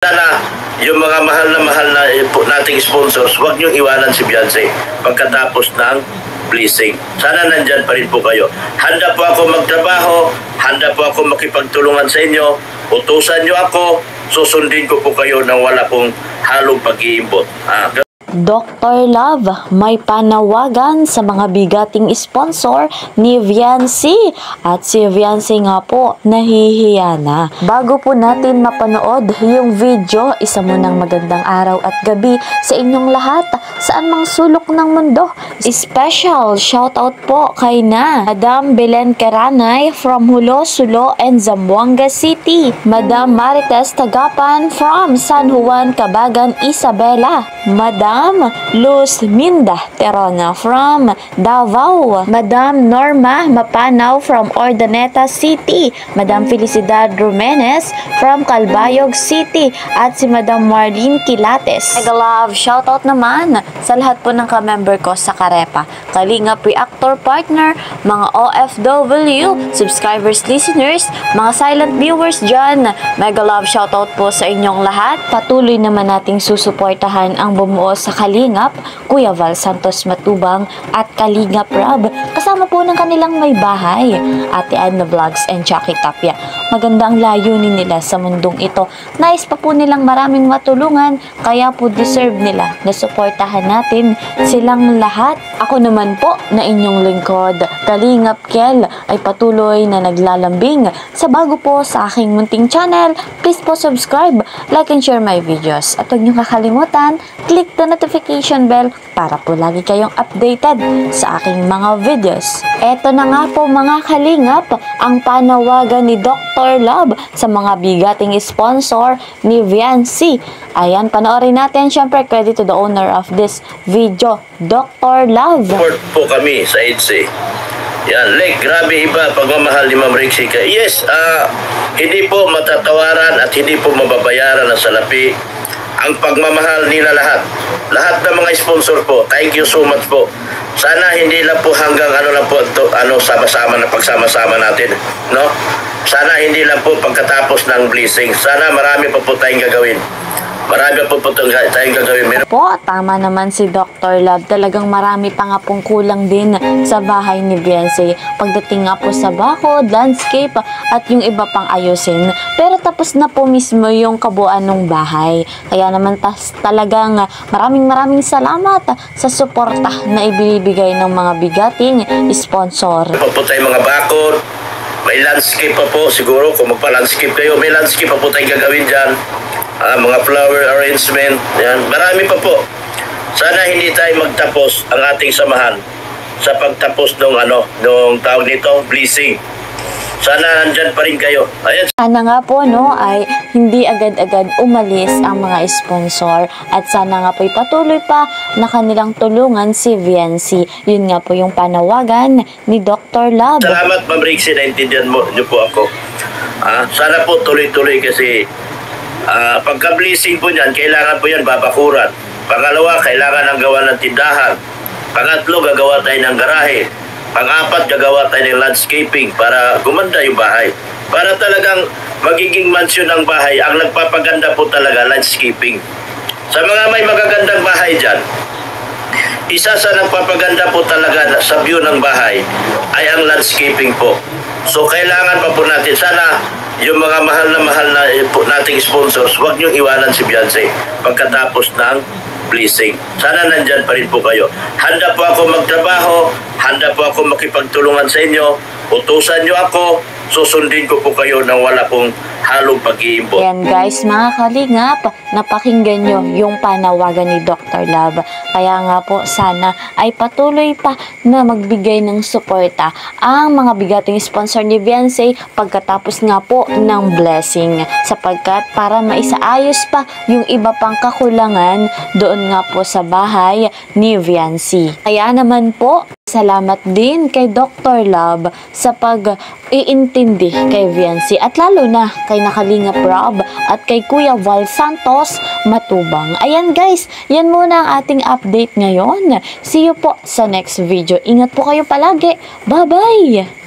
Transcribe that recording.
Sana yung mga mahal na nating sponsors, huwag niyong iwanan si Beyonce pagkatapos ng blessing. Sana nandyan pa rin po kayo. Handa po ako magtrabaho, handa po ako makipagtulungan sa inyo, utusan niyo ako, susundin ko po kayo nang wala pong halong pag-iimbot. Dr. Love, may panawagan sa mga bigating sponsor ni Viancy. At si Viancy nga po, nahihiya na. Bago po natin mapanood yung video, isa munang magandang araw at gabi sa inyong lahat, saan mang sulok ng mundo. Special shoutout po kay Madam Belen Caranay from Hulo, Sulo and Zamboanga City. Madam Marites Tagapan from San Juan, Cabagan, Isabela. Madam Luz Minda Terona from Davao. Madam Norma Mapanaw from Ordaneta City. Madam Felicidad Rumenes from Calbayog City. At si Madam Marlene Quilates. Mega love shoutout naman sa lahat po ng ka-member ko sa Karepa, Kalingap Reactor Partner, mga OFW, subscribers, listeners, mga silent viewers dyan. Mega love shoutout po sa inyong lahat. Patuloy naman nating susuportahan ang bumuo sa Kalingap, Kuya Val Santos Matubang at Kalingap Rob. Kasama po ng kanilang may bahay, Ate Anna Vlogs and Jackie Tapia. Maganda ang layunin nila sa mundong ito. Nais pa po nilang maraming matulungan, kaya po deserve nila na suportahan natin silang lahat. Ako naman po na inyong lingkod, Kalingap Kel, ay patuloy na naglalambing sa bago po sa aking munting channel. Please po subscribe, like and share my videos. At huwag niyo kakalimutan, click the notification bell para po lagi kayong updated sa aking mga videos. Eto na nga po mga kalingap, ang panawagan ni Dr. Love sa mga bigating sponsor ni Viancy. Ayan, panoorin natin. Syempre, credit to the owner of this video, Dr. Love. Support po kami sa EDSA. Yan, grabe iba pagmamahal ni Ma'am Rixie. Yes, hindi po matatawaran at hindi po mababayaran ng salapi ang pagmamahal nila lahat. Lahat ng mga sponsor po, thank you so much po. Sana hindi lang po hanggang sama-sama na pagsama-sama natin, no? Sana hindi lang po pagkatapos ng blessing. Sana marami pa po tayong gagawin. Marami po tayong gagawin. Po, tama naman si Dr. Love. Talagang marami pa nga pong kulang din sa bahay ni Viancy. Pagdating nga po sa bakod, landscape, at yung iba pang ayusin. Pero tapos na po mismo yung kabuuan ng bahay. Kaya naman talagang maraming salamat sa suporta na ibinibigay ng mga bigating sponsor. Po tayong mga bakod, may landscape pa po. Siguro kung magpa-landscape kayo, may landscape pa po tayong gagawin dyan. Mga flower arrangement, yan. Marami pa po. Sana hindi tayo magtapos ang ating samahan sa pagtapos nung tawag nito, blessing. Sana nandyan pa rin kayo. Ayan. Sana nga po ay hindi agad-agad umalis ang mga sponsor at sana nga po patuloy pa na kanilang tulungan si Viancy. Yun nga po yung panawagan ni Dr. Love. Salamat Ma'am Rixie, naintindihan niyo po ako. Sana po tuloy-tuloy kasi pagka-blessing po niyan, kailangan po yan babakuran. Pangalawa, kailangan ng gawa ng tindahan. Pangatlo, gagawa tayo ng garahe. Pang-apat, gagawa tayo ng landscaping para gumanda yung bahay. Para talagang magiging mansyon ng bahay, ang nagpapaganda po talaga, landscaping. Sa mga may magagandang bahay dyan, isa sa nagpapaganda po talaga sa view ng bahay ay ang landscaping po. So, kailangan pa po natin, sana yung mga mahal na nating sponsors, huwag niyong iwanan si Beyonce pagkatapos ng blessing. Sana nandyan pa rin po kayo. Handa po ako magtrabaho, handa po ako makipagtulungan sa inyo, utusan niyo ako, susundin ko po kayo nang wala pong halong pag-iimbot. Ayan guys, mga kalingap, napakinggan nyo yung panawagan ni Dr. Love. Kaya nga po, sana ay patuloy pa na magbigay ng suporta ang mga bigating sponsor ni Viancy pagkatapos nga po ng blessing. Sapagkat para maisaayos pa yung iba pang kakulangan doon nga po sa bahay ni Viancy. Kaya naman po, salamat din kay Dr. Love sa pag-iintindi kay Viancy at lalo na kay Nakalingap Rob at kay Kuya Val Santos Matubang. Ayan guys, yan muna ang ating update ngayon. See you po sa next video. Ingat po kayo palagi. Bye-bye!